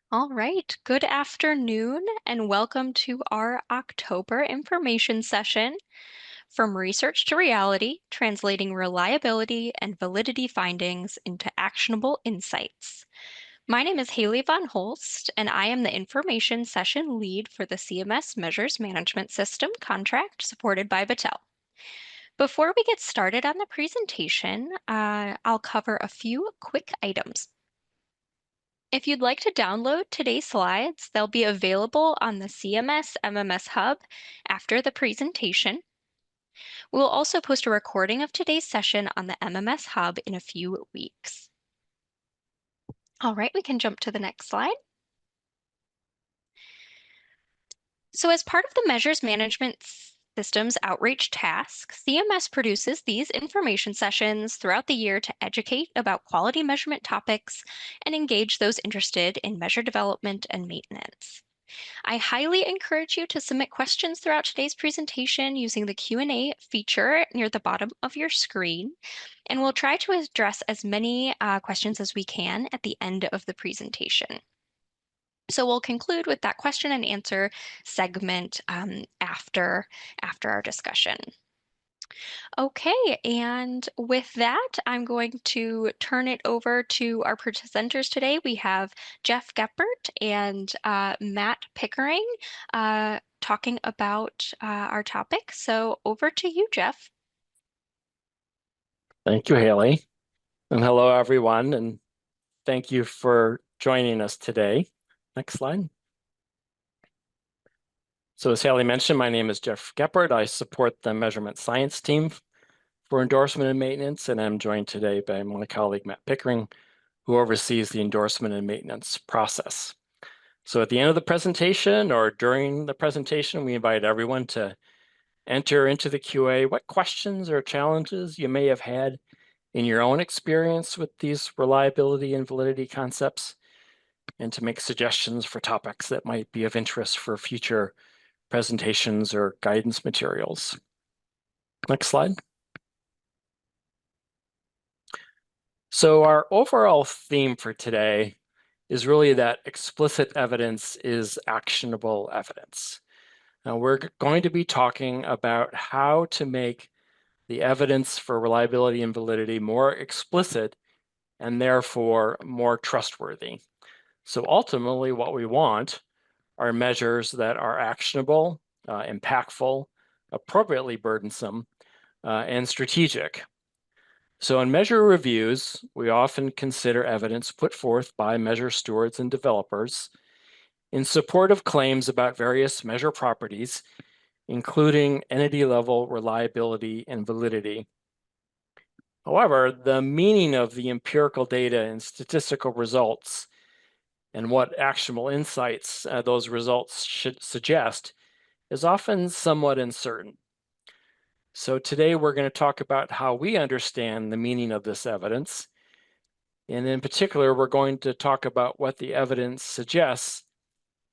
All right, good afternoon and welcome to our October information session, From Research to Reality, Translating Reliability and Validity Findings into Actionable Insights. My name is Haley Von Holst, and I am the information session lead for the CMS Measures Management System contract supported by Battelle. Before we get started on the presentation, I'll cover a few quick items. If you'd like to download today's slides, they'll be available on the CMS MMS Hub after the presentation. We'll also post a recording of today's session on the MMS Hub in a few weeks. All right, we can jump to the next slide. So as part of the Measures Management Systems outreach task, CMS produces these information sessions throughout the year to educate about quality measurement topics and engage those interested in measure development and maintenance. I highly encourage you to submit questions throughout today's presentation using the Q&A feature near the bottom of your screen, and we'll try to address as many questions as we can at the end of the presentation. So we'll conclude with that question and answer segment after our discussion. Okay, and with that, I'm going to turn it over to our presenters today. We have Jeff Geppert and Matt Pickering talking about our topic. So over to you, Jeff. Thank you, Haley. And hello, everyone. And thank you for joining us today. Next slide. So as Haley mentioned, my name is Jeff Geppert. I support the measurement science team for endorsement and maintenance, and I'm joined today by my colleague, Matt Pickering, who oversees the endorsement and maintenance process. So at the end of the presentation or during the presentation, we invite everyone to enter into the QA what questions or challenges you may have had in your own experience with these reliability and validity concepts, and to make suggestions for topics that might be of interest for future presentations or guidance materials. Next slide. So our overall theme for today is really that explicit evidence is actionable evidence. Now we're going to be talking about how to make the evidence for reliability and validity more explicit and therefore more trustworthy. So ultimately what we want are measures that are actionable, impactful, appropriately burdensome, and strategic. So in measure reviews, we often consider evidence put forth by measure stewards and developers in support of claims about various measure properties, including entity-level reliability and validity. However, the meaning of the empirical data and statistical results and what actionable insights those results should suggest is often somewhat uncertain. So today we're going to talk about how we understand the meaning of this evidence. And in particular, we're going to talk about what the evidence suggests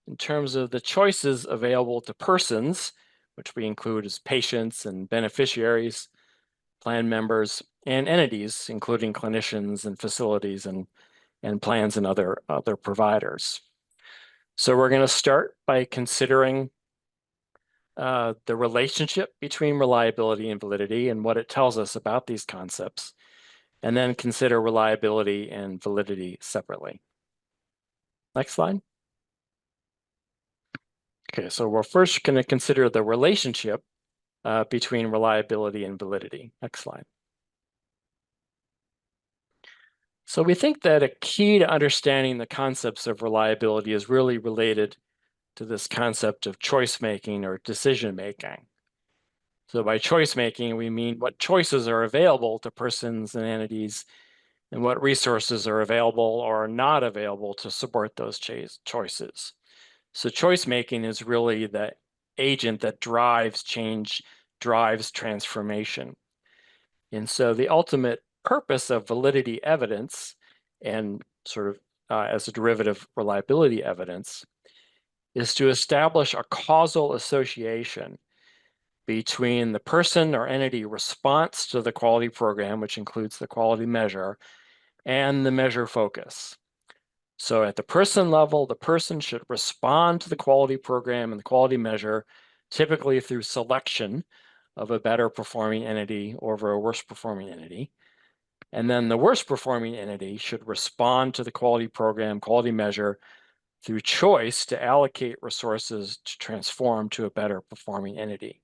in terms of the choices available to persons, which we include as patients and beneficiaries, plan members, and entities, including clinicians and facilities and plans and other providers. So we're going to start by considering the relationship between reliability and validity and what it tells us about these concepts, and then consider reliability and validity separately. Next slide. Okay, so we're first going to consider the relationship between reliability and validity. Next slide. So we think that a key to understanding the concepts of reliability is really related to this concept of choice making or decision making. So by choice making, we mean what choices are available to persons and entities and what resources are available or not available to support those choices. So choice making is really the agent that drives change, drives transformation. And so the ultimate purpose of validity evidence and sort of as a derivative reliability evidence is to establish a causal association between the person or entity response to the quality program, which includes the quality measure, and the measure focus. So at the person level, the person should respond to the quality program and the quality measure, typically through selection of a better performing entity over a worse performing entity. And then the worst performing entity should respond to the quality program, quality measure through choice to allocate resources to transform to a better performing entity.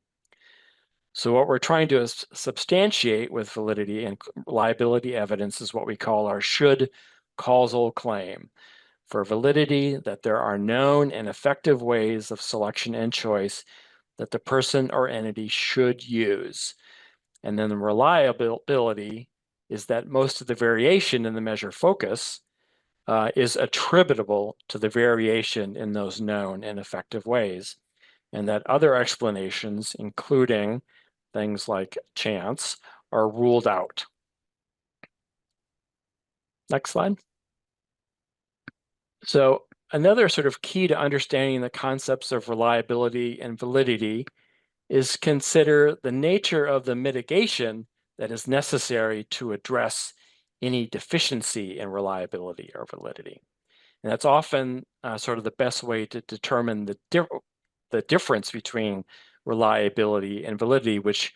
So what we're trying to substantiate with validity and reliability evidence is what we call our should causal claim. For validity, that there are known and effective ways of selection and choice that the person or entity should use. And then the reliability is that most of the variation in the measure focus is attributable to the variation in those known and effective ways, and that other explanations, including things like chance, are ruled out. Next slide. So another sort of key to understanding the concepts of reliability and validity is consider the nature of the mitigation that is necessary to address any deficiency in reliability or validity. And that's often sort of the best way to determine the difference between reliability and validity, which,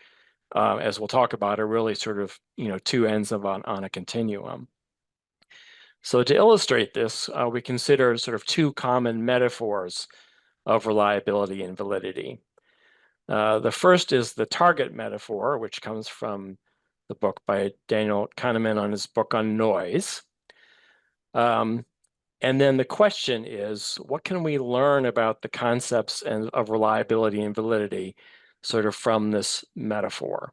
as we'll talk about, are really sort of two ends of on a continuum. So to illustrate this, we consider sort of two common metaphors of reliability and validity. The first is the target metaphor, which comes from the book by Daniel Kahneman on his book on noise. And then the question is, what can we learn about the concepts of reliability and validity sort of from this metaphor?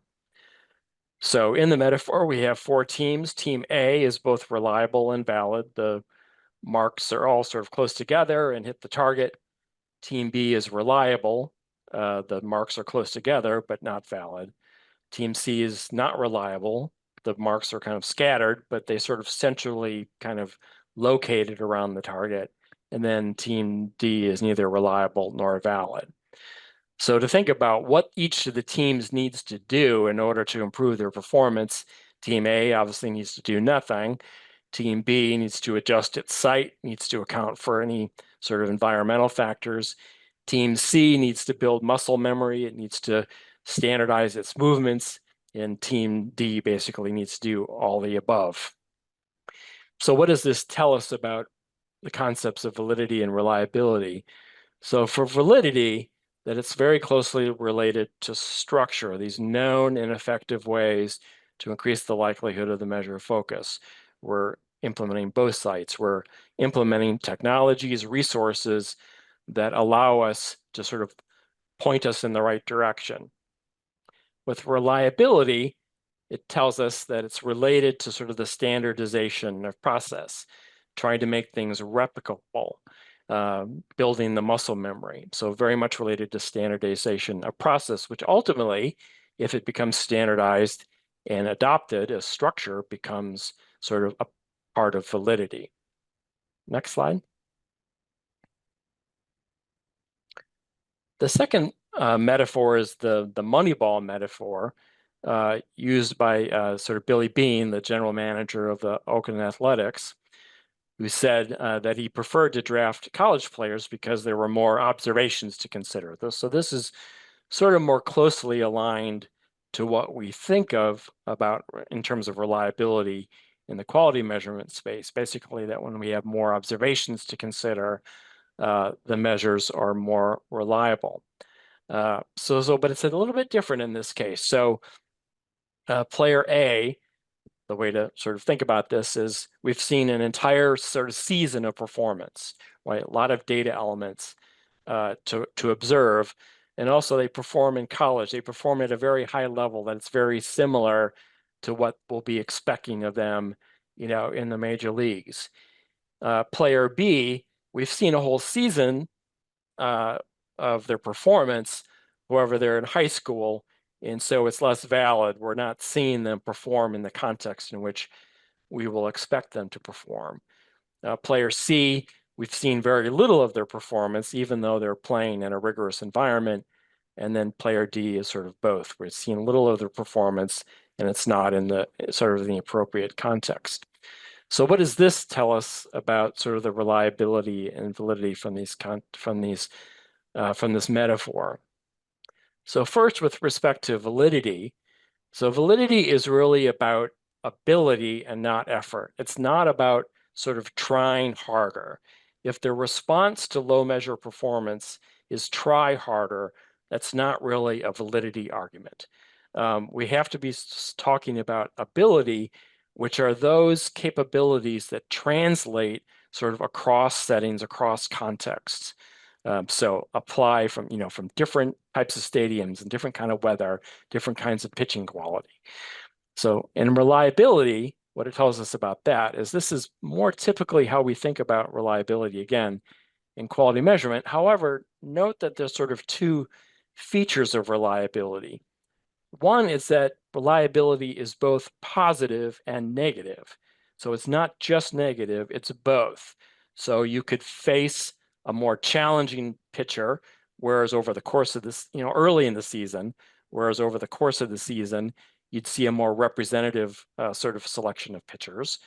So in the metaphor, we have four teams. Team A is both reliable and valid. The marks are all sort of close together and hit the target. Team B is reliable. The marks are close together, but not valid. Team C is not reliable. The marks are kind of scattered, but they sort of centrally kind of located around the target. And then Team D is neither reliable nor valid. So to think about what each of the teams needs to do in order to improve their performance, Team A obviously needs to do nothing. Team B needs to adjust its site, needs to account for any sort of environmental factors. Team C needs to build muscle memory. It needs to standardize its movements. And Team D basically needs to do all the above. So what does this tell us about the concepts of validity and reliability? So for validity, that it's very closely related to structure, these known and effective ways to increase the likelihood of the measure of focus. We're implementing both sites. We're implementing technologies, resources that allow us to sort of point us in the right direction. With reliability, it tells us that it's related to sort of the standardization of process, trying to make things replicable, building the muscle memory. So very much related to standardization of process, which ultimately, if it becomes standardized and adopted as structure, becomes sort of a part of validity. Next slide. The second metaphor is the Moneyball metaphor, used by sort of Billy Beane, the general manager of the Oakland Athletics, who said that he preferred to draft college players because there were more observations to consider. So this is sort of more closely aligned to what we think of about in terms of reliability in the quality measurement space. Basically, that when we have more observations to consider, the measures are more reliable. But it's a little bit different in this case. So player A, the way to sort of think about this is we've seen an entire sort of season of performance, right? A lot of data elements to observe. And also they perform in college. They perform at a very high level that's very similar to what we'll be expecting of them, in the major leagues. Player B, we've seen a whole season of their performance. However, they're in high school, and so it's less valid. We're not seeing them perform in the context in which we will expect them to perform. Player C, we've seen very little of their performance, even though they're playing in a rigorous environment. And then player D is sort of both. We're seeing little of their performance, and it's not in the sort of the appropriate context. So what does this tell us about sort of the reliability and validity from this metaphor? So first, with respect to validity, so validity is really about ability and not effort. It's not about sort of trying harder. If the response to low measure performance is try harder, that's not really a validity argument. We have to be talking about ability, which are those capabilities that translate sort of across settings, across contexts. So apply from different types of stadiums and different kind of weather, different kinds of pitching quality. So in reliability, what it tells us about that is this is more typically how we think about reliability again in quality measurement. However, note that there's sort of two features of reliability. One is that reliability is both positive and negative. So it's not just negative, it's both. So you could face a more challenging pitcher, whereas over the course of this, early in the season, whereas over the course of the season, you'd see a more representative sort of selection of pitchers.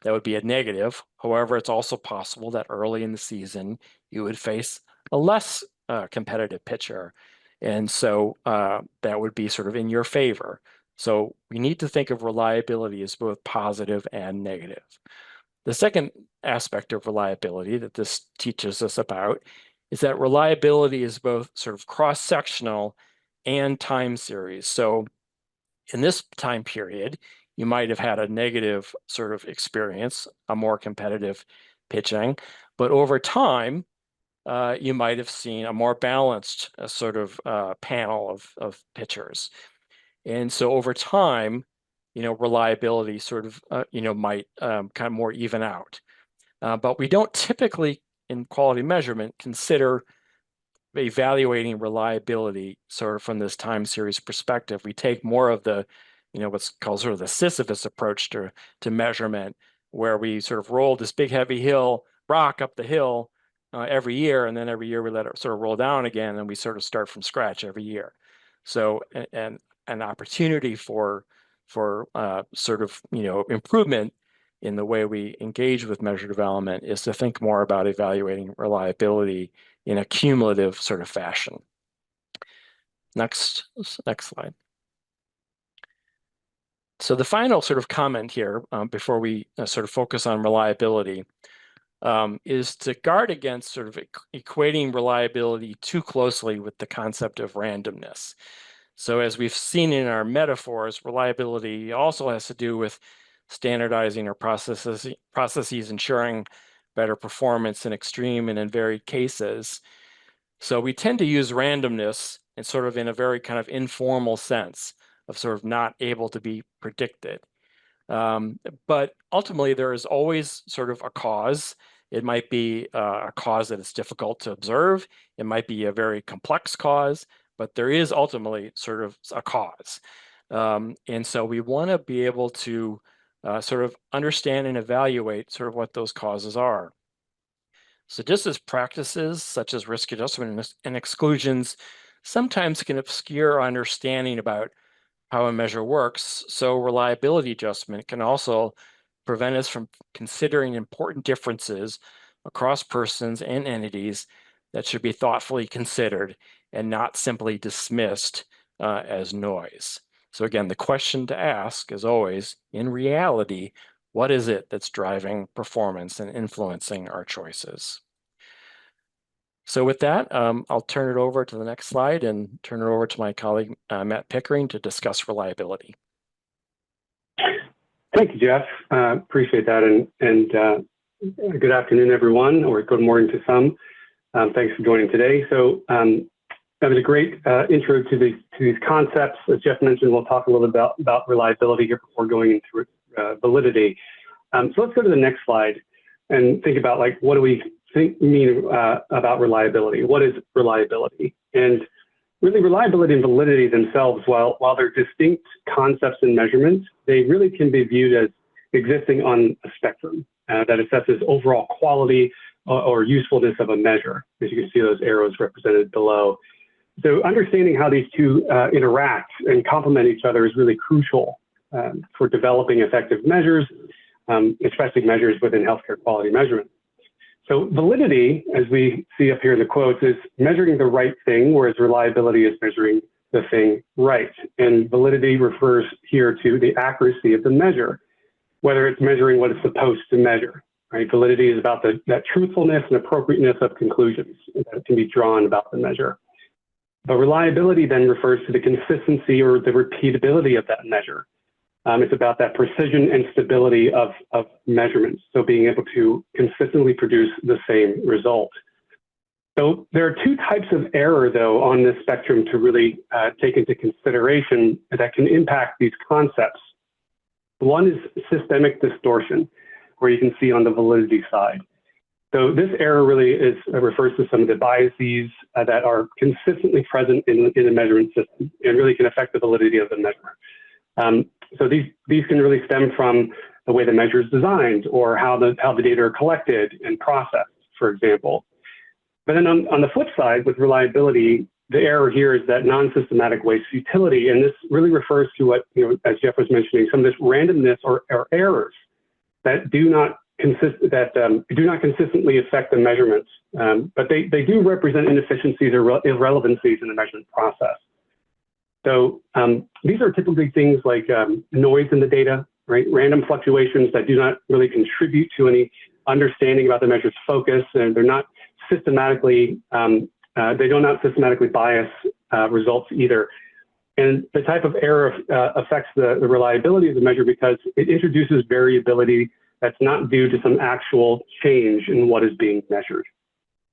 That would be a negative. However, it's also possible that early in the season, you would face a less competitive pitcher. And so that would be sort of in your favor. So we need to think of reliability as both positive and negative. The second aspect of reliability that this teaches us about is that reliability is both sort of cross-sectional and time series. So in this time period, you might have had a negative sort of experience, a more competitive pitching, but over time, you might have seen a more balanced sort of panel of pitchers. And so over time, reliability sort of, might kind of more even out. But we don't typically, in quality measurement, consider evaluating reliability sort of from this time series perspective. We take more of the, what's called sort of the Sisyphus approach to measurement, where we sort of roll this big heavy rock up the hill every year, and then every year we let it sort of roll down again, and we sort of start from scratch every year. So and an opportunity for sort of improvement in the way we engage with measure development is to think more about evaluating reliability in a cumulative sort of fashion. Next slide. So the final sort of comment here before we sort of focus on reliability is to guard against sort of equating reliability too closely with the concept of randomness. So as we've seen in our metaphors, reliability also has to do with standardizing our processes, ensuring better performance in extreme and in varied cases. So we tend to use randomness and sort of in a very kind of informal sense of sort of not able to be predicted. But ultimately, there is always sort of a cause. It might be a cause that is difficult to observe. It might be a very complex cause, but there is ultimately sort of a cause. And so we want to be able to sort of understand and evaluate sort of what those causes are. So just as practices such as risk adjustment and exclusions sometimes can obscure our understanding about how a measure works, so reliability adjustment can also prevent us from considering important differences across persons and entities that should be thoughtfully considered and not simply dismissed as noise. So again, the question to ask is always, in reality, what is it that's driving performance and influencing our choices? So with that, I'll turn it over to the next slide and turn it over to my colleague, Matt Pickering, to discuss reliability. Thank you, Jeff. Appreciate that. And good afternoon, everyone, or good morning to some. Thanks for joining today. So that was a great intro to these concepts. As Jeff mentioned, we'll talk a little bit about reliability here before going into validity. So let's go to the next slide and think about, like, what do we mean about reliability? What is reliability? And really, reliability and validity themselves, while they're distinct concepts and measurements, they really can be viewed as existing on a spectrum that assesses overall quality or usefulness of a measure. As you can see those arrows represented below. So understanding how these two interact and complement each other is really crucial for developing effective measures especially measures within healthcare quality measurement. So validity, as we see up here in the quotes, is measuring the right thing, whereas reliability is measuring the thing right. And validity refers here to the accuracy of the measure, whether it's measuring what it's supposed to measure, right? Validity is about that truthfulness and appropriateness of conclusions that can be drawn about the measure. But reliability then refers to the consistency or the repeatability of that measure. It's about that precision and stability of measurements. So being able to consistently produce the same result. So there are two types of error, though, on this spectrum to really take into consideration that can impact these concepts. One is systemic distortion, where you can see on the validity side. So this error really refers to some of the biases that are consistently present in the measurement system and really can affect the validity of the measure. So these can really stem from the way the measure is designed or how the data are collected and processed, for example. But then on the flip side, with reliability, the error here is that non-systematic waste futility, and this really refers to what, as Jeff was mentioning, some of this randomness or errors that do not consistently affect the measurements, but they do represent inefficiencies or irrelevancies in the measurement process. So these are typically things like noise in the data, right? Random fluctuations that do not really contribute to any understanding about the measure's focus, and they're not systematically, they do not systematically bias results either. And the type of error affects the reliability of the measure because it introduces variability that's not due to some actual change in what is being measured.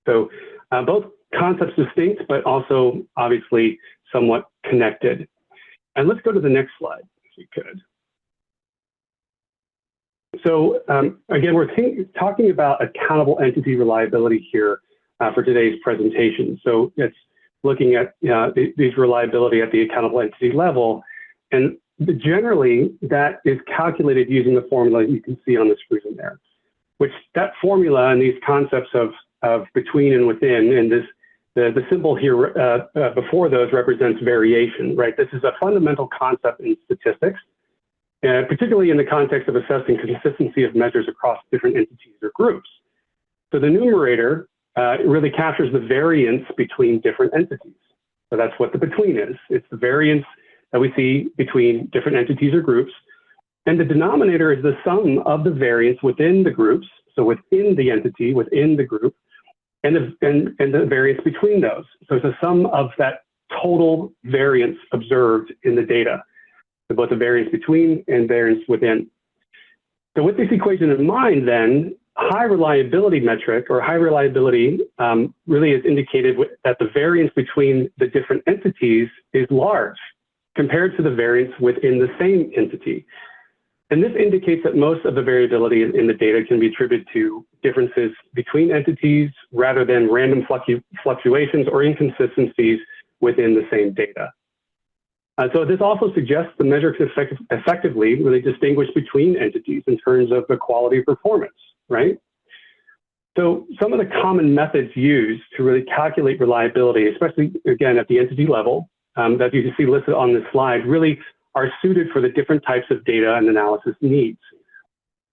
So both concepts distinct, but also obviously somewhat connected. And let's go to the next slide, if we could. So again, we're talking about accountable entity reliability here for today's presentation. So it's looking at these reliability at the accountable entity level. And generally, that is calculated using the formula you can see on the screen there, which that formula and these concepts of between and within, and the symbol here before those represents variation, right? This is a fundamental concept in statistics, particularly in the context of assessing consistency of measures across different entities or groups. So the numerator really captures the variance between different entities. So that's what the between is. It's the variance that we see between different entities or groups. And the denominator is the sum of the variance within the groups, so within the entity, within the group, and the variance between those. So it's a sum of that total variance observed in the data, so both the variance between and variance within. So with this equation in mind, then, high reliability metric or high reliability really is indicated that the variance between the different entities is large compared to the variance within the same entity. And this indicates that most of the variability in the data can be attributed to differences between entities rather than random fluctuations or inconsistencies within the same data. So this also suggests the measure can effectively really distinguish between entities in terms of the quality of performance, right? So some of the common methods used to really calculate reliability, especially again at the entity level, that you can see listed on this slide, really are suited for the different types of data and analysis needs.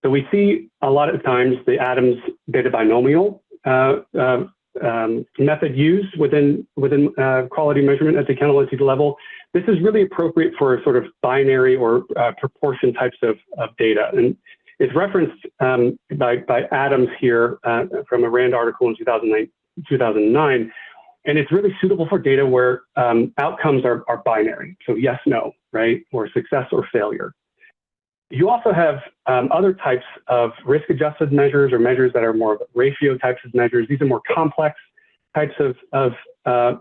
So we see a lot of times the Adams data binomial method used within quality measurement at the accountable entity level. This is really appropriate for sort of binary or proportion types of data. And it's referenced by Adams here from a RAND article in 2009. And it's really suitable for data where outcomes are binary. So yes, no, right? Or success or failure. You also have other types of risk-adjusted measures or measures that are more of ratio types of measures. These are more complex types of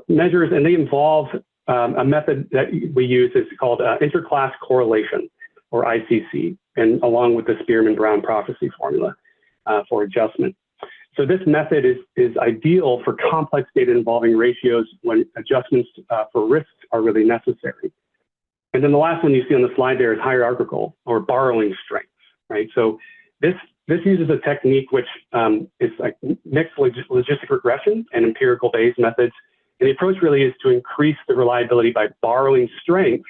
measures, and they involve a method that we use is called interclass correlation, or ICC, and along with the Spearman-Brown prophecy formula for adjustment. So this method is ideal for complex data involving ratios when adjustments for risks are really necessary. And then the last one you see on the slide there is hierarchical or borrowing strength, right? So this uses a technique which is like mixed logistic regression and empirical based methods. And the approach really is to increase the reliability by borrowing strength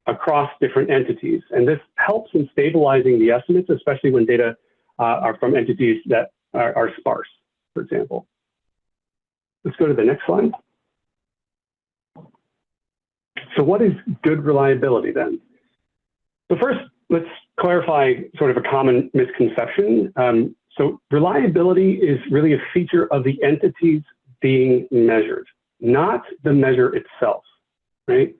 across different entities. And this helps in stabilizing the estimates, especially when data are from entities that are sparse, for example. Let's go to the next slide. So what is good reliability then? So first, let's clarify sort of a common misconception. So reliability is really a feature of the entities being measured, not the measure itself, right?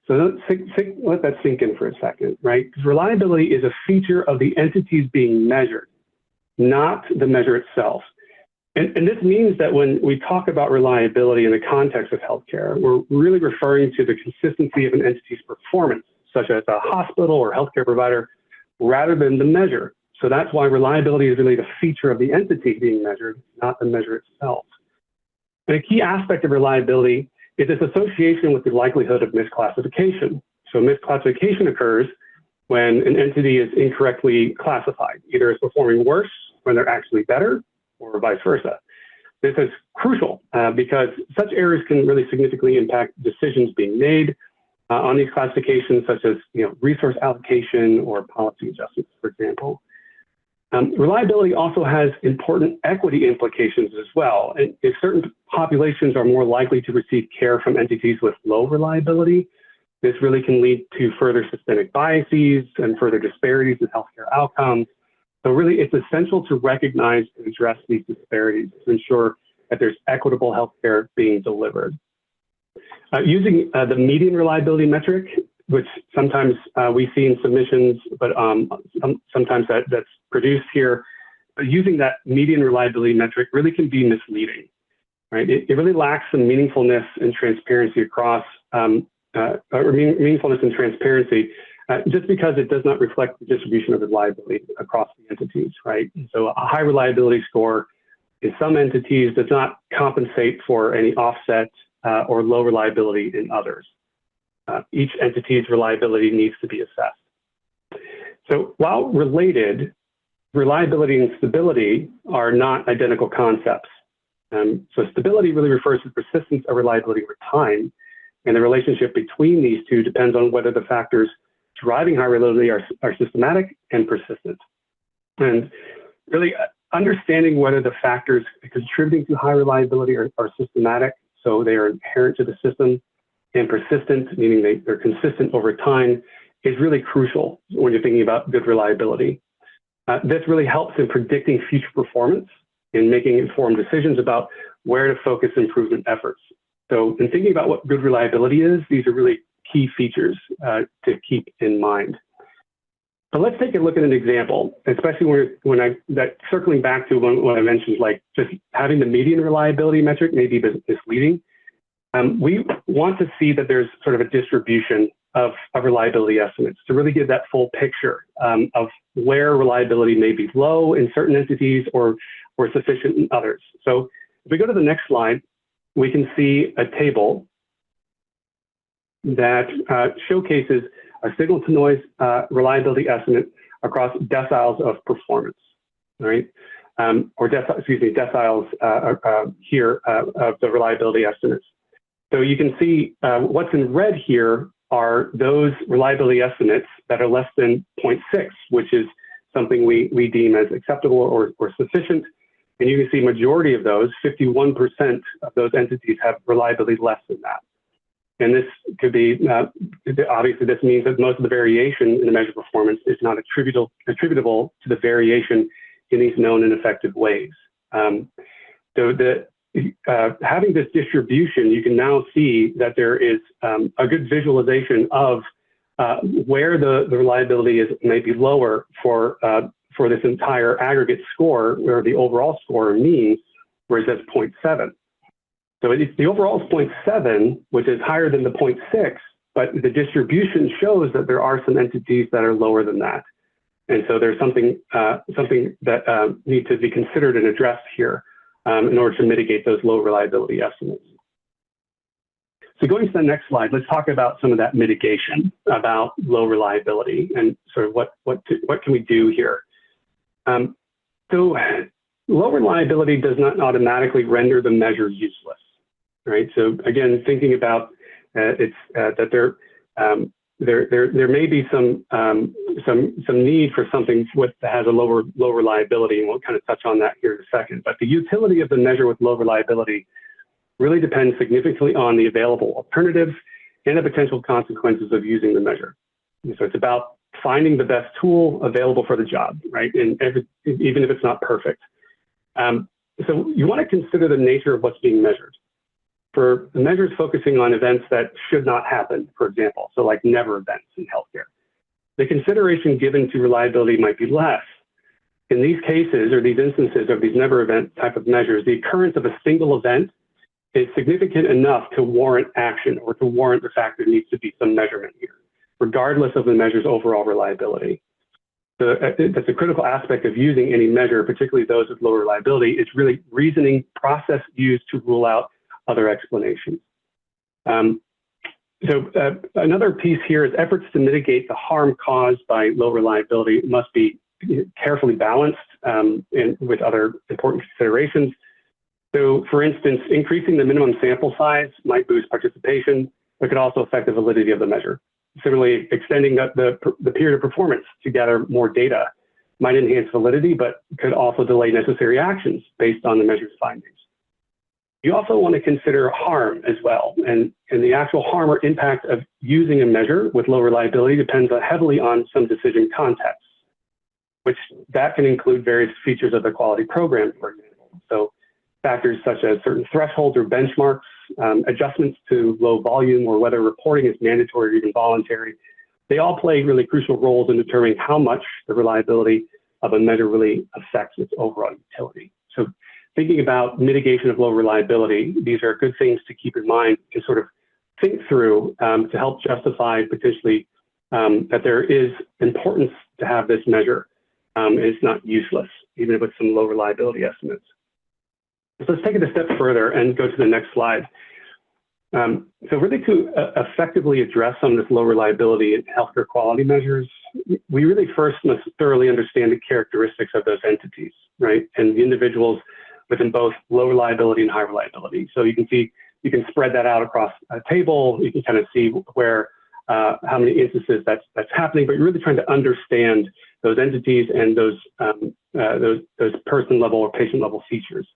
So let that sink in for a second, right? Because reliability is a feature of the entities being measured, not the measure itself. And this means that when we talk about reliability in the context of healthcare, we're really referring to the consistency of an entity's performance, such as a hospital or healthcare provider, rather than the measure. So that's why reliability is really the feature of the entity being measured, not the measure itself. And a key aspect of reliability is its association with the likelihood of misclassification. So misclassification occurs when an entity is incorrectly classified, either as performing worse when they're actually better, or vice versa. This is crucial because such errors can really significantly impact decisions being made on these classifications, such as resource allocation or policy adjustments, for example. Reliability also has important equity implications as well. And if certain populations are more likely to receive care from entities with low reliability, this really can lead to further systemic biases and further disparities in healthcare outcomes. So really, it's essential to recognize and address these disparities to ensure that there's equitable healthcare being delivered. Using the median reliability metric, which sometimes we see in submissions, but sometimes that's produced here, using that median reliability metric really can be misleading, right? It really lacks some meaningfulness and transparency across, meaningfulness and transparency, just because it does not reflect the distribution of reliability across the entities, right? So a high reliability score in some entities does not compensate for any offset or low reliability in others. Each entity's reliability needs to be assessed. So while related, reliability and stability are not identical concepts. So stability really refers to persistence of reliability over time, and the relationship between these two depends on whether the factors driving high reliability are systematic and persistent. And really understanding whether the factors contributing to high reliability are systematic, so they are inherent to the system, and persistent, meaning they're consistent over time, is really crucial when you're thinking about good reliability. This really helps in predicting future performance and making informed decisions about where to focus improvement efforts. So in thinking about what good reliability is, these are really key features to keep in mind. So let's take a look at an example, especially circling back to what I mentioned, like just having the median reliability metric may be misleading. We want to see that there's sort of a distribution of reliability estimates to really give that full picture of where reliability may be low in certain entities or sufficient in others. So if we go to the next slide, we can see a table that showcases a signal to noise reliability estimate across deciles of performance, right? Deciles here of the reliability estimates. So you can see what's in red here are those reliability estimates that are less than 0.6, which is something we deem as acceptable or sufficient. And you can see majority of those, 51% of those entities have reliability less than that. And this could be, obviously this means that most of the variation in the measure of performance is not attributable to the variation in these known and effective ways. Having this distribution, you can now see that there is a good visualization of where the reliability may be lower for this entire aggregate score, where the overall score means, where it says 0.7. So the overall is 0.7, which is higher than the 0.6, but the distribution shows that there are some entities that are lower than that. And so there's something that needs to be considered and addressed here in order to mitigate those low reliability estimates. So going to the next slide, let's talk about some of that mitigation about low reliability and sort of what can we do here. So low reliability does not automatically render the measure useless, right? So again, thinking about that there there may be some need for something that has a low reliability, and we'll kind of touch on that here in a second. But the utility of the measure with low reliability really depends significantly on the available alternatives and the potential consequences of using the measure. And so it's about finding the best tool available for the job, right? And even if it's not perfect. So you want to consider the nature of what's being measured. For the measures focusing on events that should not happen, for example, so like never events in healthcare, the consideration given to reliability might be less. In these cases, or these instances of these never event type of measures, the occurrence of a single event is significant enough to warrant action or to warrant the fact there needs to be some measurement here, regardless of the measure's overall reliability. So that's a critical aspect of using any measure, particularly those with low reliability. It's really reasoning process used to rule out other explanations. Another piece here is efforts to mitigate the harm caused by low reliability must be carefully balanced with other important considerations. So for instance, increasing the minimum sample size might boost participation, but could also affect the validity of the measure. Similarly, extending the period of performance to gather more data might enhance validity, but could also delay necessary actions based on the measure's findings. You also want to consider harm as well, and the actual harm or impact of using a measure with low reliability depends heavily on some decision contexts, which that can include various features of the quality program, for example. So factors such as certain thresholds or benchmarks, adjustments to low volume, or whether reporting is mandatory or even voluntary, they all play really crucial roles in determining how much the reliability of a measure really affects its overall utility. So thinking about mitigation of low reliability, these are good things to keep in mind to sort of think through to help justify potentially that there is importance to have this measure. And it's not useless, even with some low reliability estimates. So let's take it a step further and go to the next slide. So really to effectively address some of this low reliability in healthcare quality measures, we really first must thoroughly understand the characteristics of those entities, right? And the individuals within both low reliability and high reliability. So you can see, you can spread that out across a table. You can kind of see where, how many instances that's happening, but you're really trying to understand those entities and those person level or patient level features.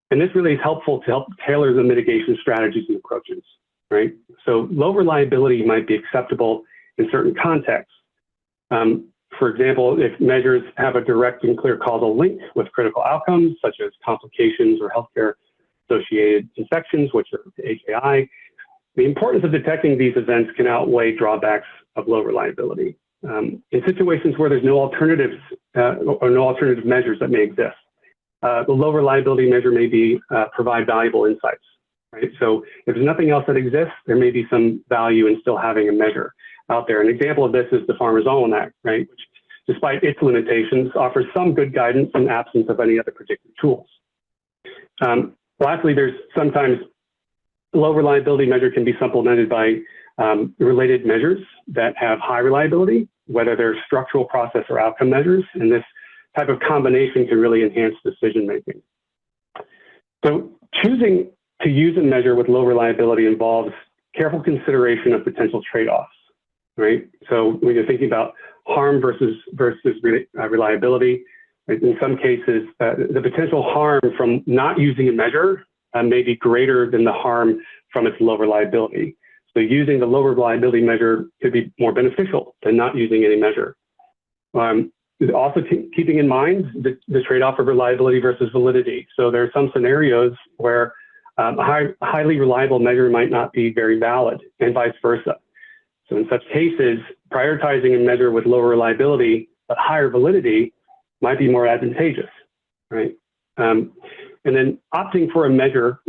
And this really is helpful to help tailor the mitigation strategies and approaches, right? So low reliability might be acceptable in certain contexts. For example, if measures have a direct and clear causal link with critical outcomes, such as complications or healthcare-associated infections, which are HAI, the importance of detecting these events can outweigh drawbacks of low reliability. In situations where there's no alternatives or no alternative measures that may exist, the low reliability measure may provide valuable insights, right? So if there's nothing else that exists, there may be some value in still having a measure out there. An example of this is the Farmer's Almanac, right? Which, despite its limitations, offers some good guidance in absence of any other particular tools. Lastly, there's sometimes low reliability measure can be supplemented by related measures that have high reliability, whether they're structural process or outcome measures, and this type of combination can really enhance decision making. So choosing to use a measure with low reliability involves careful consideration of potential trade-offs, right? So when you're thinking about harm versus reliability, right? In some cases, the potential harm from not using a measure may be greater than the harm from its low reliability. So using the low reliability measure could be more beneficial than not using any measure. Also keeping in mind the trade-off of reliability versus validity. So there are some scenarios where a highly reliable measure might not be very valid, and vice versa. So in such cases, prioritizing a measure with lower reliability but higher validity might be more advantageous, right? And then opting for a measure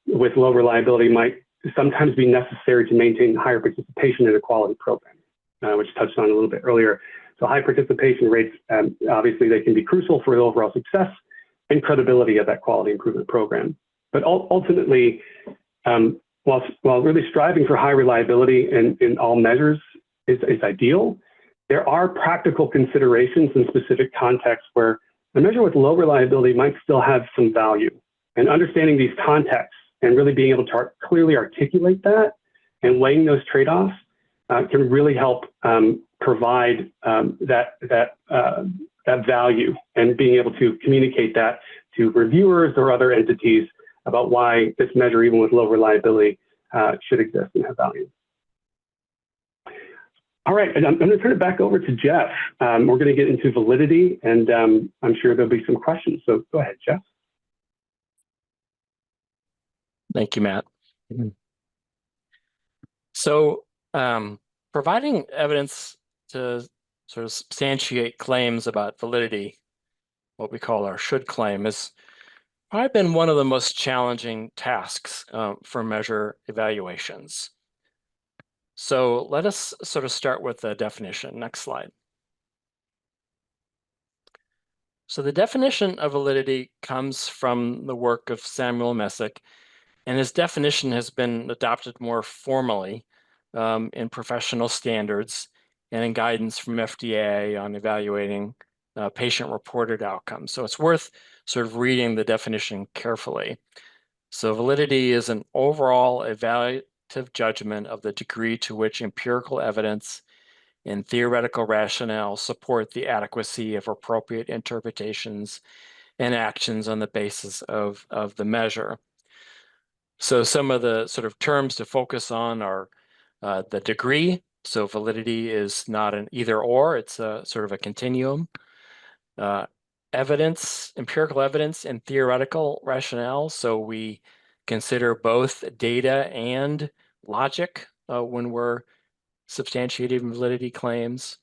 with low reliability might sometimes be necessary to maintain higher participation in a quality program, which touched on a little bit earlier. So high participation rates, obviously they can be crucial for the overall success and credibility of that quality improvement program. But ultimately, while really striving for high reliability in all measures is ideal, there are practical considerations in specific contexts where a measure with low reliability might still have some value. And understanding these contexts and really being able to clearly articulate that and weighing those trade-offs can really help provide that value, and being able to communicate that to reviewers or other entities about why this measure, even with low reliability, should exist and have value. All right, and I'm going to turn it back over to Jeff. We're going to get into validity, and I'm sure there'll be some questions. So go ahead, Jeff. Thank you, Matt. So providing evidence to sort of substantiate claims about validity, what we call our should claim, has probably been one of the most challenging tasks for measure evaluations. So let us sort of start with the definition. Next slide. So the definition of validity comes from the work of Samuel Messick, and his definition has been adopted more formally in professional standards and in guidance from FDA on evaluating patient-reported outcomes. So it's worth sort of reading the definition carefully. So validity is an overall evaluative judgment of the degree to which empirical evidence and theoretical rationale support the adequacy of appropriate interpretations and actions on the basis of the measure. So some of the sort of terms to focus on are the degree. So validity is not an either or, it's a sort of a continuum. Evidence, empirical evidence and theoretical rationale. So we consider both data and logic when we're substantiating validity claims.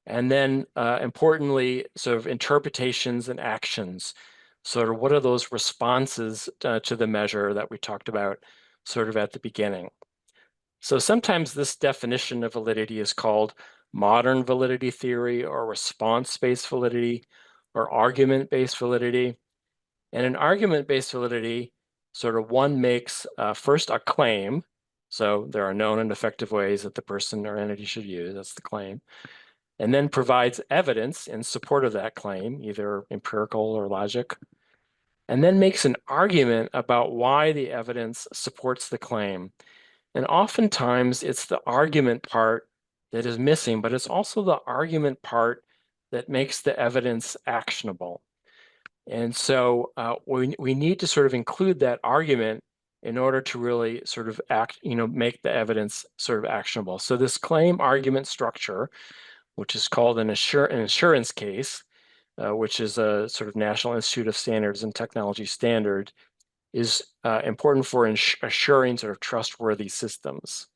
And then importantly, sort of interpretations and actions. Sort of what are those responses to the measure that we talked about sort of at the beginning. So sometimes this definition of validity is called modern validity theory or response-based validity or argument-based validity. And in argument-based validity, sort of one makes first a claim. So there are known and effective ways that the person or entity should use, that's the claim, and then provides evidence in support of that claim, either empirical or logic, and then makes an argument about why the evidence supports the claim. And oftentimes it's the argument part that is missing, but it's also the argument part that makes the evidence actionable. And so we need to sort of include that argument in order to really sort of make the evidence sort of actionable. So this claim argument structure, which is called an assurance case, which is a sort of National Institute of Standards and Technology standard, is important for assuring sort of trustworthy systems.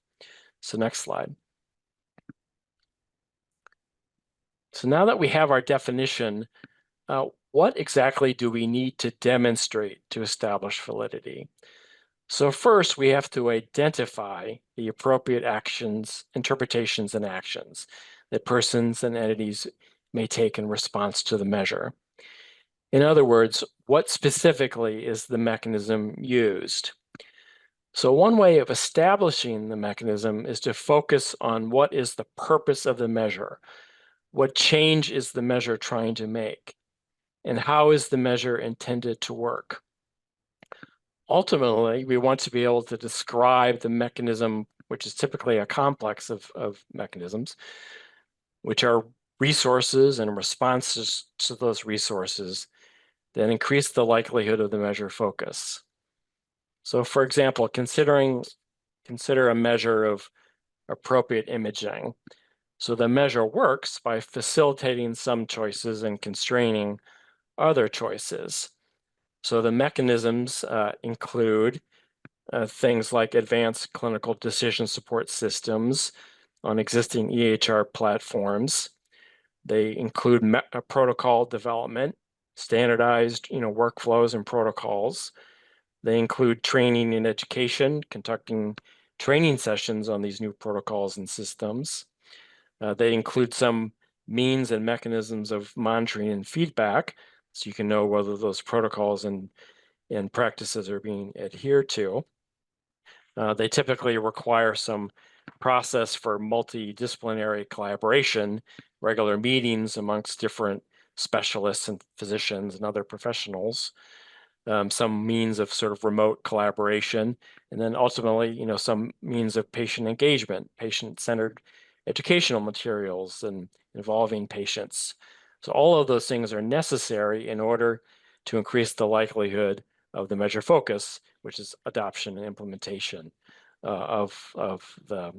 So next slide. So now that we have our definition, what exactly do we need to demonstrate to establish validity? So first, we have to identify the appropriate actions, interpretations, and actions that persons and entities may take in response to the measure. In other words, what specifically is the mechanism used? So one way of establishing the mechanism is to focus on what is the purpose of the measure. What change is the measure trying to make? And how is the measure intended to work? Ultimately, we want to be able to describe the mechanism, which is typically a complex of mechanisms, which are resources and responses to those resources that increase the likelihood of the measure focus. So for example, consider a measure of appropriate imaging. So the measure works by facilitating some choices and constraining other choices. So the mechanisms include things like advanced clinical decision support systems on existing EHR platforms. They include protocol development, standardized workflows and protocols. They include training and education, conducting training sessions on these new protocols and systems. They include some means and mechanisms of monitoring and feedback, so you can know whether those protocols and practices are being adhered to. They typically require some process for multidisciplinary collaboration, regular meetings amongst different specialists and physicians and other professionals. some means of sort of remote collaboration, and then ultimately, some means of patient engagement, patient-centered educational materials and involving patients. So all of those things are necessary in order to increase the likelihood of the measure focus, which is adoption and implementation of the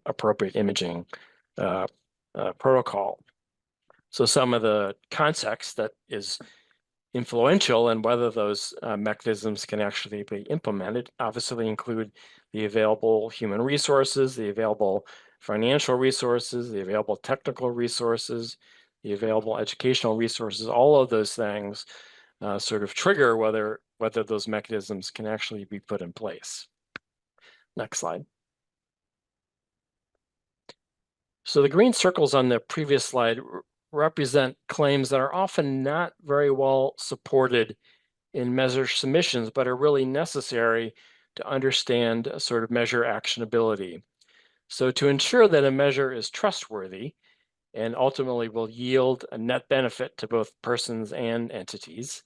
appropriate imaging protocol. So some of the context that is influential and whether those mechanisms can actually be implemented obviously include the available human resources, the available financial resources, the available technical resources, the available educational resources. All of those things sort of trigger whether those mechanisms can actually be put in place. Next slide. So the green circles on the previous slide represent claims that are often not very well supported in measure submissions, but are really necessary to understand sort of measure actionability. So to ensure that a measure is trustworthy and ultimately will yield a net benefit to both persons and entities,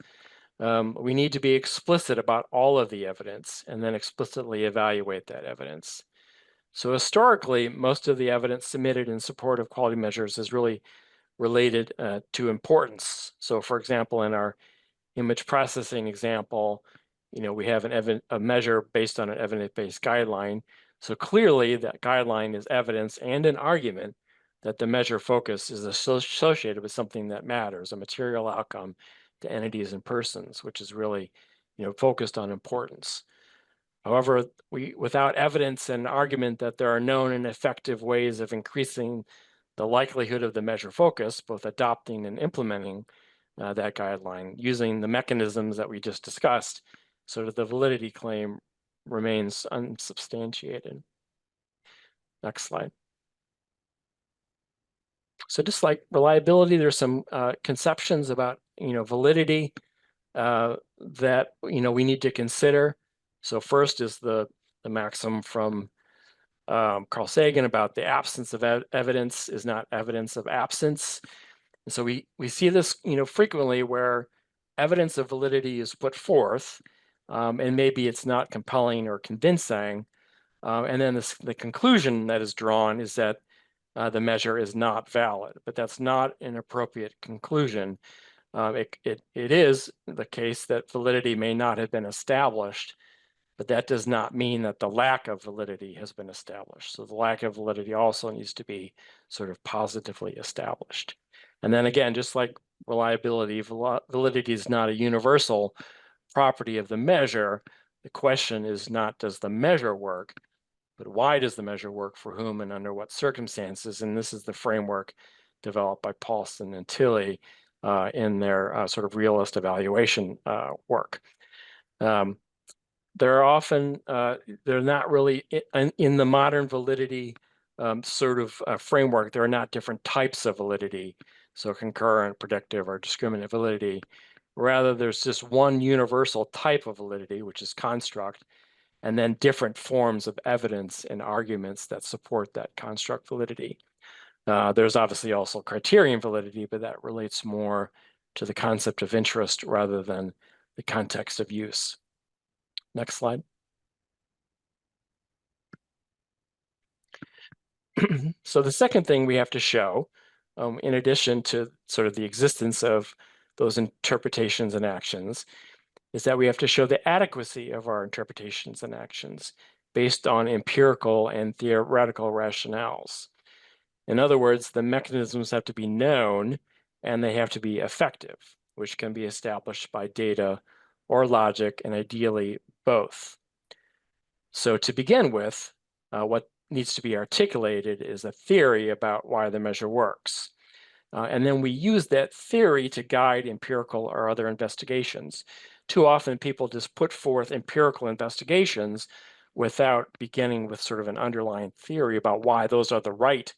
we need to be explicit about all of the evidence and then explicitly evaluate that evidence. So historically, most of the evidence submitted in support of quality measures is really related to importance. So for example, in our image processing example, we have a measure based on an evidence-based guideline. So clearly that guideline is evidence and an argument that the measure focus is associated with something that matters, a material outcome to entities and persons, which is really, focused on importance. However, without evidence and argument that there are known and effective ways of increasing the likelihood of the measure focus, both adopting and implementing that guideline using the mechanisms that we just discussed, so that the validity claim remains unsubstantiated. Next slide. So just like reliability, there's some conceptions about validity that we need to consider. So first is the maxim from Carl Sagan about the absence of evidence is not evidence of absence. And so we see this frequently where evidence of validity is put forth, and maybe it's not compelling or convincing, and then the conclusion that is drawn is that the measure is not valid, but that's not an appropriate conclusion. It is the case that validity may not have been established, but that does not mean that the lack of validity has been established. So the lack of validity also needs to be sort of positively established. And then again, just like reliability, validity is not a universal property of the measure. The question is not, does the measure work, but why does the measure work, for whom and under what circumstances? And this is the framework developed by Paulson and Tilley in their sort of realist evaluation work. They're often, they're not really in the modern validity sort of framework. There are not different types of validity, so concurrent, predictive, or discriminant validity. Rather, there's just one universal type of validity, which is construct, and then different forms of evidence and arguments that support that construct validity. There's obviously also criterion validity, but that relates more to the concept of interest rather than the context of use. Next slide. So the second thing we have to show, in addition to sort of the existence of those interpretations and actions, is that we have to show the adequacy of our interpretations and actions based on empirical and theoretical rationales. In other words, the mechanisms have to be known and they have to be effective, which can be established by data or logic, and ideally both. So to begin with, what needs to be articulated is a theory about why the measure works. And then we use that theory to guide empirical or other investigations. Too often people just put forth empirical investigations without beginning with sort of an underlying theory about why those are the right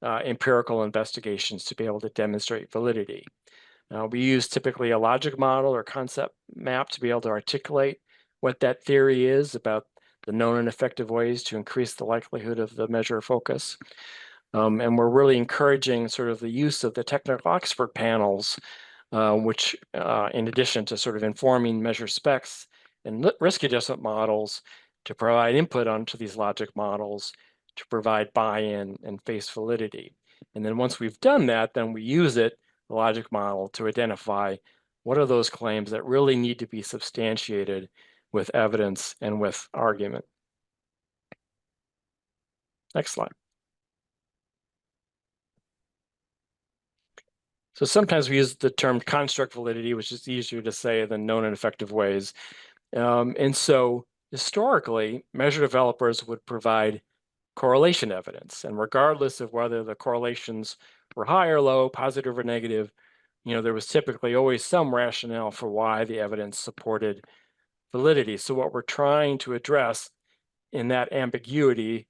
empirical investigations to be able to demonstrate validity. We use typically a logic model or concept map to be able to articulate what that theory is about the known and effective ways to increase the likelihood of the measure of focus. And we're really encouraging sort of the use of the technical expert panels which in addition to sort of informing measure specs and risk adjustment models to provide input onto these logic models, to provide buy-in and face validity. And then once we've done that, then we use it, the logic model, to identify what are those claims that really need to be substantiated with evidence and with argument. Next slide. So sometimes we use the term construct validity, which is easier to say than known and effective ways. And so historically, measure developers would provide correlation evidence. And regardless of whether the correlations were high or low, positive or negative, there was typically always some rationale for why the evidence supported validity. So what we're trying to address in that ambiguity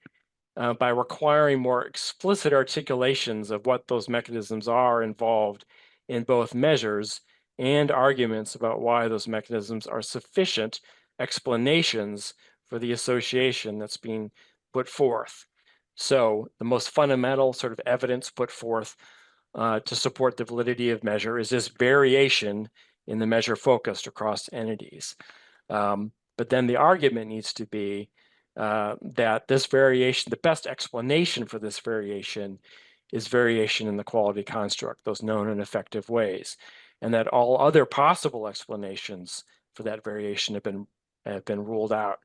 by requiring more explicit articulations of what those mechanisms are involved in both measures and arguments about why those mechanisms are sufficient explanations for the association that's being put forth. So the most fundamental sort of evidence put forth to support the validity of measure is this variation in the measure focused across entities. But then the argument needs to be that this variation, the best explanation for this variation is variation in the quality construct, those known and effective ways, and that all other possible explanations for that variation have been ruled out.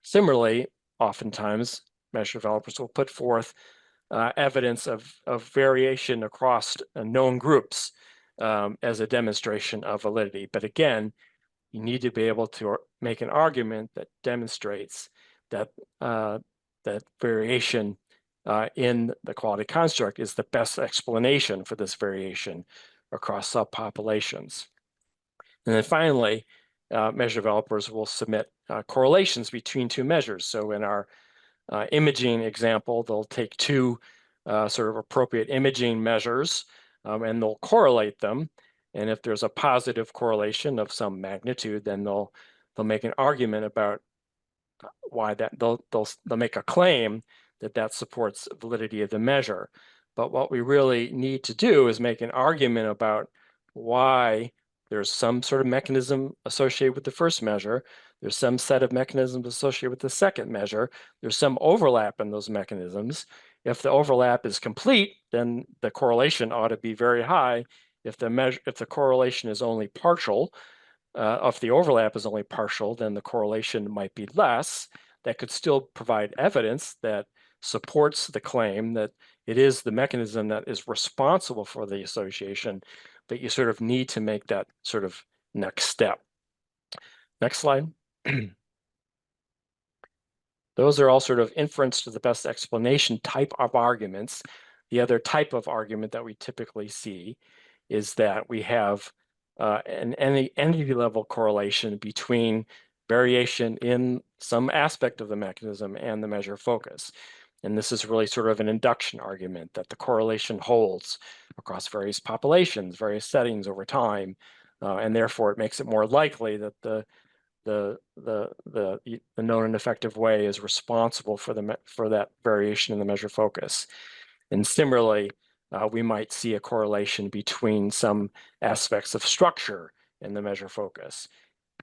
Similarly, oftentimes measure developers will put forth evidence of variation across known groups as a demonstration of validity. But again, you need to be able to make an argument that demonstrates that that variation in the quality construct is the best explanation for this variation across subpopulations. And then finally, measure developers will submit correlations between two measures. So in our imaging example, they'll take two sort of appropriate imaging measures and they'll correlate them. And if there's a positive correlation of some magnitude, then they'll make an argument about why that they'll make a claim that that supports validity of the measure. But what we really need to do is make an argument about why there's some sort of mechanism associated with the first measure. There's some set of mechanisms associated with the second measure. There's some overlap in those mechanisms. If the overlap is complete, then the correlation ought to be very high. If the correlation is only partial, if the overlap is only partial, then the correlation might be less. That could still provide evidence that supports the claim that it is the mechanism that is responsible for the association, but you sort of need to make that sort of next step. Next slide. Those are all sort of inference to the best explanation type of arguments. The other type of argument that we typically see is that we have an entity level correlation between variation in some aspect of the mechanism and the measure focus. And this is really sort of an induction argument that the correlation holds across various populations, various settings over time, and therefore it makes it more likely that the known and effective way is responsible for that variation in the measure focus. And similarly, we might see a correlation between some aspects of structure in the measure focus.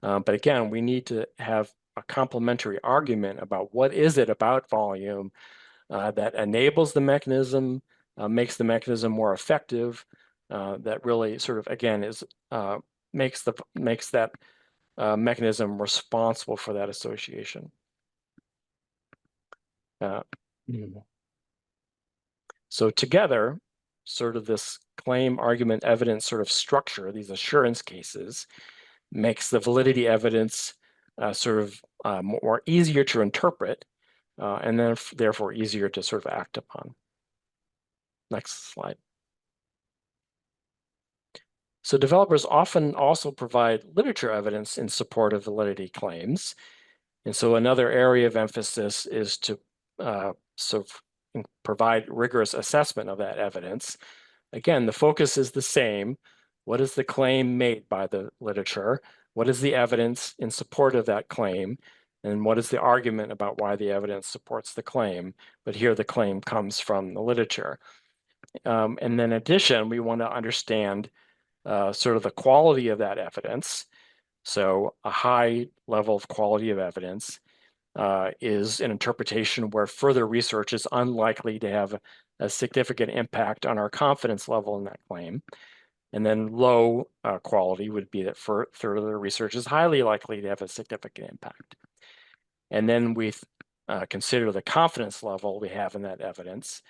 But again, we need to have a complementary argument about what is it about volume that enables the mechanism, makes the mechanism more effective, that really sort of, again, makes that mechanism responsible for that association. So together, sort of this claim, argument, evidence sort of structure, these assurance cases, makes the validity evidence sort of more easier to interpret, and then therefore easier to sort of act upon. Next slide. So developers often also provide literature evidence in support of validity claims. And so another area of emphasis is to sort of provide rigorous assessment of that evidence. Again, the focus is the same. What is the claim made by the literature? What is the evidence in support of that claim? And what is the argument about why the evidence supports the claim? But here the claim comes from the literature. And then in addition, we want to understand sort of the quality of that evidence. So a high level of quality of evidence is an interpretation where further research is unlikely to have a significant impact on our confidence level in that claim. And then low quality would be that further research is highly likely to have a significant impact. And then we consider the confidence level we have in that evidence.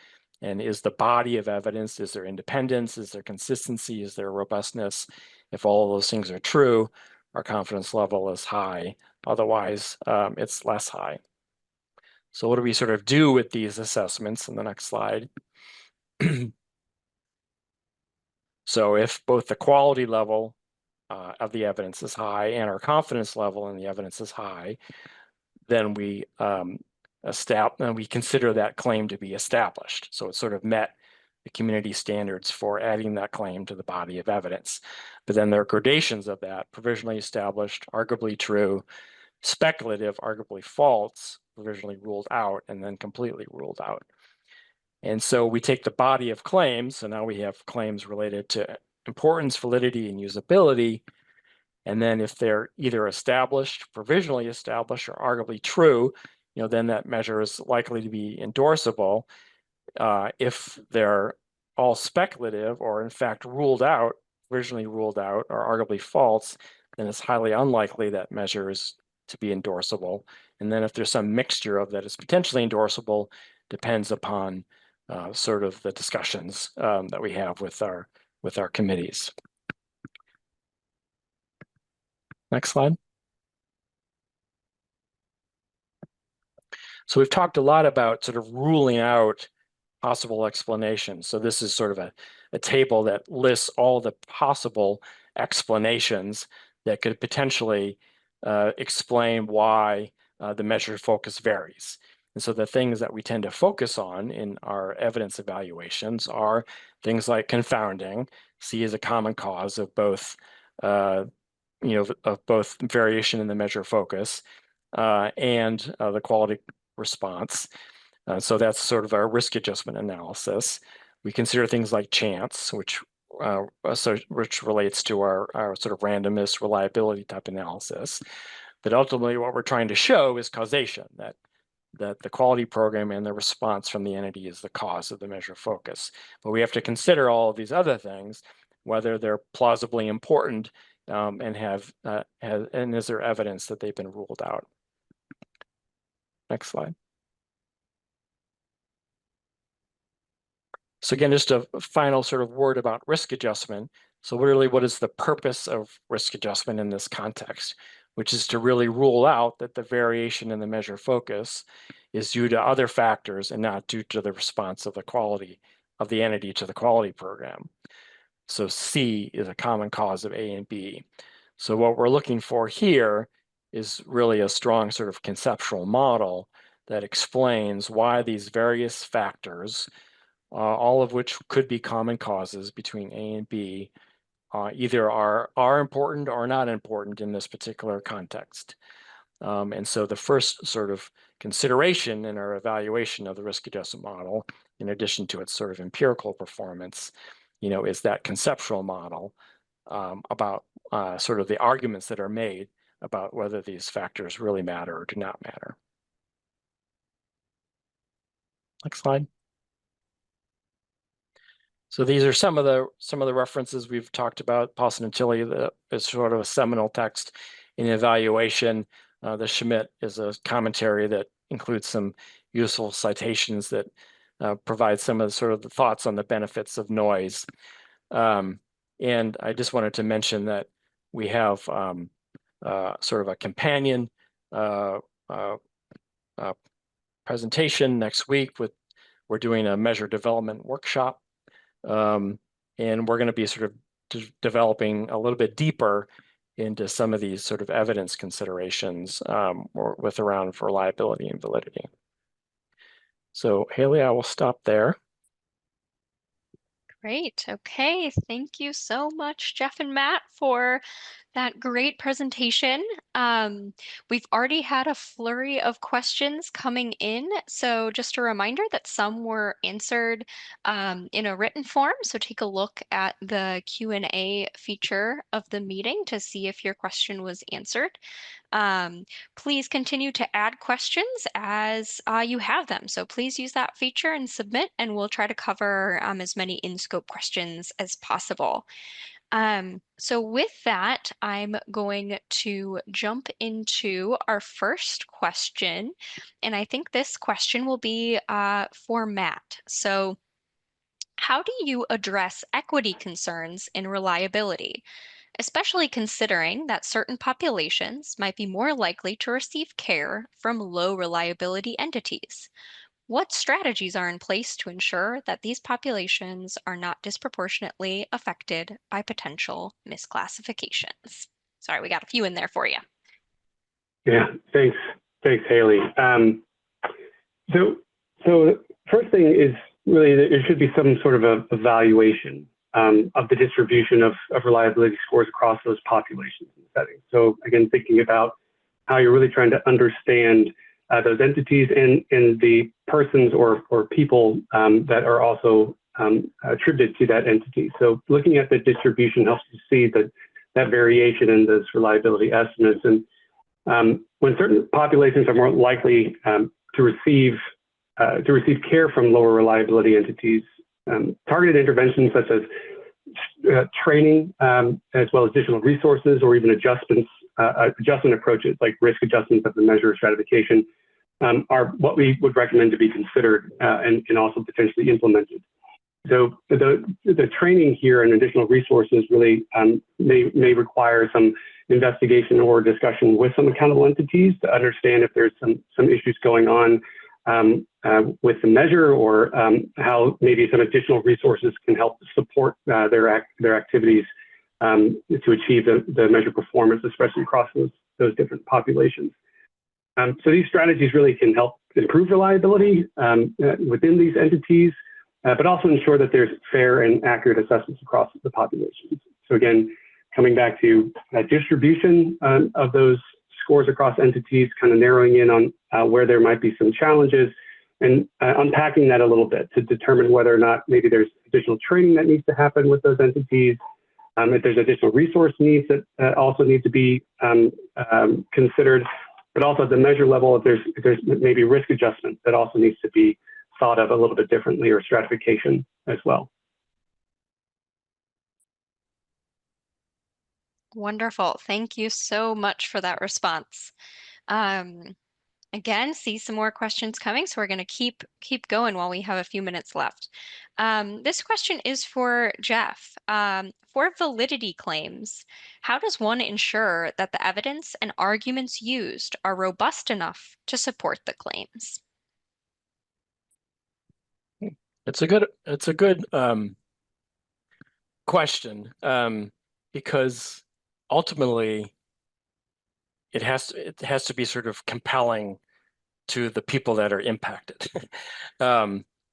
And is the body of evidence, is there independence, is there consistency, is there robustness? If all of those things are true, our confidence level is high. Otherwise, it's less high. So what do we sort of do with these assessments in the next slide? So if both the quality level of the evidence is high and our confidence level in the evidence is high, then we consider that claim to be established. So it sort of met the community standards for adding that claim to the body of evidence. But then there are gradations of that: provisionally established, arguably true, speculative, arguably false, provisionally ruled out, and then completely ruled out. And so we take the body of claims, so now we have claims related to importance, validity, and usability. And then if they're either established, provisionally established, or arguably true, then that measure is likely to be endorsable. If they're all speculative or in fact ruled out, provisionally ruled out, or arguably false, then it's highly unlikely that measure is to be endorsable. And then if there's some mixture of that is potentially endorsable, depends upon sort of the discussions that we have with our committees. Next slide. So we've talked a lot about sort of ruling out possible explanations. So this is sort of a table that lists all the possible explanations that could potentially explain why the measured focus varies. And so the things that we tend to focus on in our evidence evaluations are things like confounding, C is a common cause of both variation in the measure of focus and the quality response. So that's sort of our risk adjustment analysis. We consider things like chance, which relates to our sort of randomness, reliability type analysis. But ultimately, what we're trying to show is causation, that the quality program and the response from the entity is the cause of the measure of focus. But we have to consider all of these other things, whether they're plausibly important and is there evidence that they've been ruled out. Next slide. So again, just a final sort of word about risk adjustment. So really, what is the purpose of risk adjustment in this context? Which is to really rule out that the variation in the measure of focus is due to other factors and not due to the response of the quality of the entity to the quality program. So C is a common cause of A and B. So what we're looking for here is really a strong sort of conceptual model that explains why these various factors, all of which could be common causes between A and B, either are important or not important in this particular context. And so the first sort of consideration in our evaluation of the risk adjustment model, in addition to its sort of empirical performance, is that conceptual model about sort of the arguments that are made about whether these factors really matter or do not matter. Next slide. So these are some of the references we've talked about. Pawson and Tilley is sort of a seminal text in evaluation. The Schmidt is a commentary that includes some useful citations that provide some of the sort of the thoughts on the benefits of noise. And I just wanted to mention that we have sort of a companion presentation next week. We're doing a measure development workshop. And we're going to be sort of developing a little bit deeper into some of these sort of evidence considerations around reliability and validity. So Haley, I will stop there. Great. Okay. Thank you so much, Jeff and Matt, for that great presentation. We've already had a flurry of questions coming in. So just a reminder that some were answered in a written form. So take a look at the Q&A feature of the meeting to see if your question was answered. Please continue to add questions as you have them. So please use that feature and submit, and we'll try to cover as many in-scope questions as possible. So with that, I'm going to jump into our first question. And I think this question will be for Matt. So how do you address equity concerns in reliability, especially considering that certain populations might be more likely to receive care from low reliability entities? What strategies are in place to ensure that these populations are not disproportionately affected by potential misclassifications? Sorry, we got a few in there for you. Yeah, thanks, Haley. So the first thing is really that there should be some sort of a evaluation of the distribution of reliability scores across those populations and settings. So again, thinking about how you're really trying to understand those entities and the persons or people that are also attributed to that entity. So looking at the distribution helps you see that variation in those reliability estimates. And when certain populations are more likely to receive care from lower reliability entities, targeted interventions such as training, as well as additional resources or even adjustment approaches like risk adjustments of the measure of stratification are what we would recommend to be considered and also potentially implemented. So the training here and additional resources really may require some investigation or discussion with some accountable entities to understand if there's some issues going on with the measure, or how maybe some additional resources can help support their activities to achieve the measure performance, especially across those different populations. So these strategies really can help improve reliability within these entities, but also ensure that there's fair and accurate assessments across the populations. So again, coming back to distribution of those scores across entities, kind of narrowing in on where there might be some challenges, and unpacking that a little bit to determine whether or not maybe there's additional training that needs to happen with those entities, if there's additional resource needs that also need to be considered, but also at the measure level, if there's maybe risk adjustment that also needs to be thought of a little bit differently, or stratification as well. Wonderful. Thank you so much for that response. Again, see some more questions coming, so we're going to keep going while we have a few minutes left. This question is for Jeff. For validity claims, how does one ensure that the evidence and arguments used are robust enough to support the claims? It's a good question, because ultimately it has to be sort of compelling to the people that are impacted.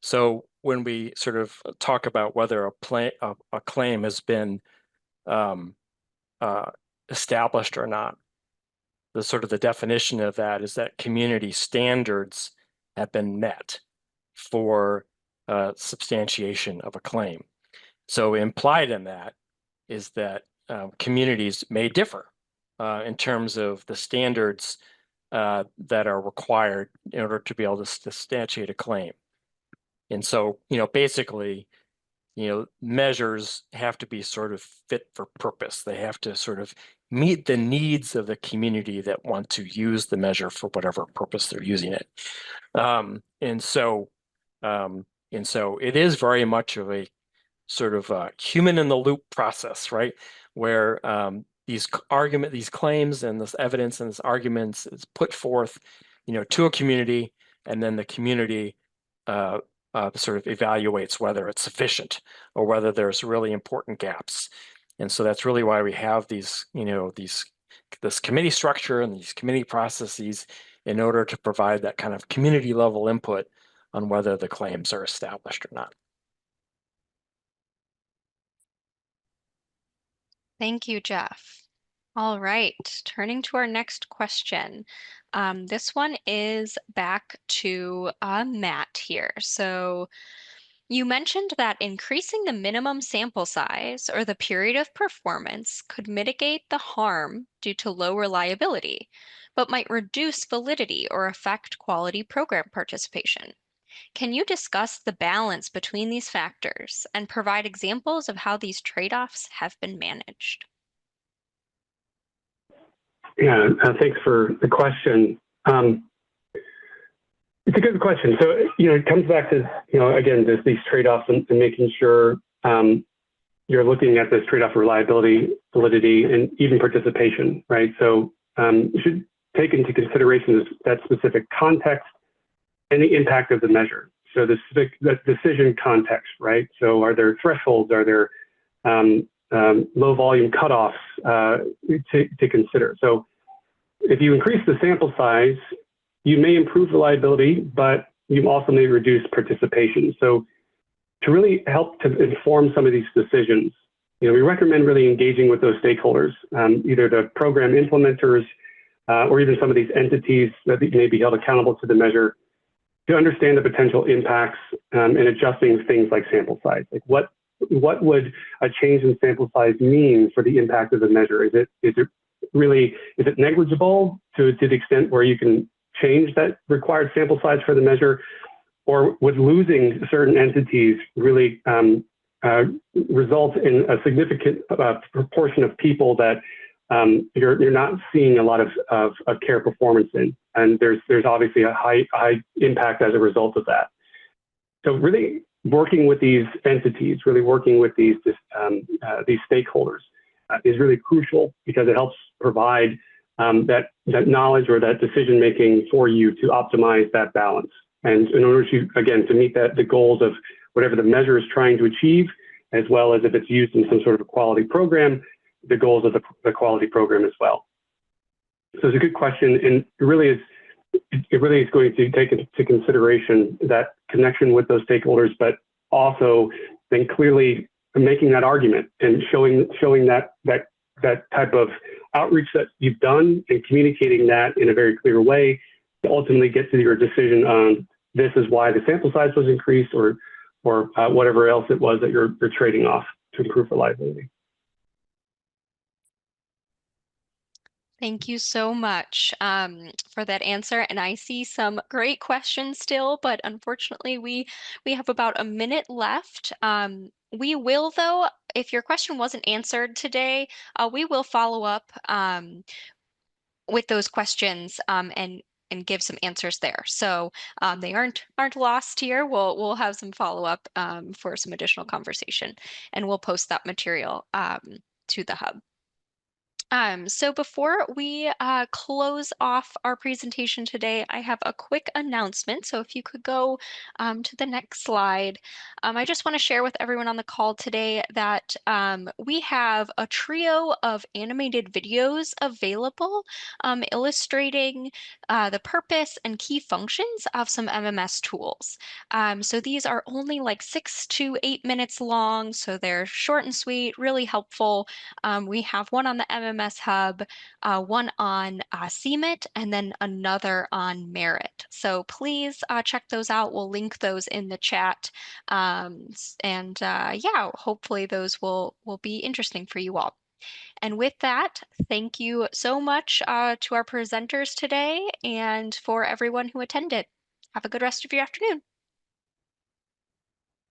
So when we sort of talk about whether a claim has been established or not, the definition of that is that community standards have been met for substantiation of a claim. So implied in that is that communities may differ in terms of the standards that are required in order to be able to substantiate a claim. And so, basically, measures have to be sort of fit for purpose. They have to sort of meet the needs of the community that want to use the measure for whatever purpose they're using it. And so it is very much of a sort of a human in the loop process, right? Where these claims and this evidence and this arguments is put forth, to a community, and then the community sort of evaluates whether it's sufficient or whether there's really important gaps. And so that's really why we have this committee structure and these committee processes in order to provide that kind of community level input on whether the claims are established or not. Thank you, Jeff. All right, turning to our next question. This one is back to Matt here. So you mentioned that increasing the minimum sample size or the period of performance could mitigate the harm due to low reliability, but might reduce validity or affect quality program participation. Can you discuss the balance between these factors and provide examples of how these trade-offs have been managed? Yeah, thanks for the question. It's a good question. So, it comes back to, again, there's these trade-offs and making sure you're looking at this trade-off of reliability, validity, and even participation, right? So you should take into consideration that specific context and the impact of the measure. So the decision context, right? So are there thresholds? Are there low volume cutoffs to consider? So if you increase the sample size, you may improve reliability, but you also may reduce participation. So to really help to inform some of these decisions, we recommend really engaging with those stakeholders, either the program implementers or even some of these entities that may be held accountable to the measure, to understand the potential impacts and adjusting things like sample size. Like what would a change in sample size mean for the impact of the measure? Is it negligible to the extent where you can change that required sample size for the measure, or would losing certain entities really result in a significant proportion of people that you're not seeing a lot of care performance in, and there's obviously a high impact as a result of that. So really working with these entities, really working with these stakeholders is really crucial, because it helps provide that knowledge or that decision making for you to optimize that balance. And in order to, again, to meet the goals of whatever the measure is trying to achieve, as well as if it's used in some sort of a quality program, the goals of the quality program as well. So it's a good question, and it really is going to take into consideration that connection with those stakeholders, but also then clearly making that argument and showing that type of outreach that you've done and communicating that in a very clear way to ultimately get to your decision on this is why the sample size was increased, or whatever else it was that you're trading off to improve reliability. Thank you so much for that answer. And I see some great questions still, but unfortunately we have about a minute left. We will, though, if your question wasn't answered today, we will follow up with those questions and give some answers there. So they aren't lost here. We'll have some follow up for some additional conversation, and we'll post that material to the hub. So before we close off our presentation today, I have a quick announcement. So if you could go to the next slide, I just want to share with everyone on the call today that we have a trio of animated videos available illustrating the purpose and key functions of some MMS tools. So these are only like 6 to 8 minutes long, so they're short and sweet, really helpful. We have one on the MMS Hub, one on CMIT, and then another on Merit. So please check those out. We'll link those in the chat. Yeah, hopefully those will be interesting for you all. And with that, thank you so much to our presenters today and for everyone who attended. Have a good rest of your afternoon.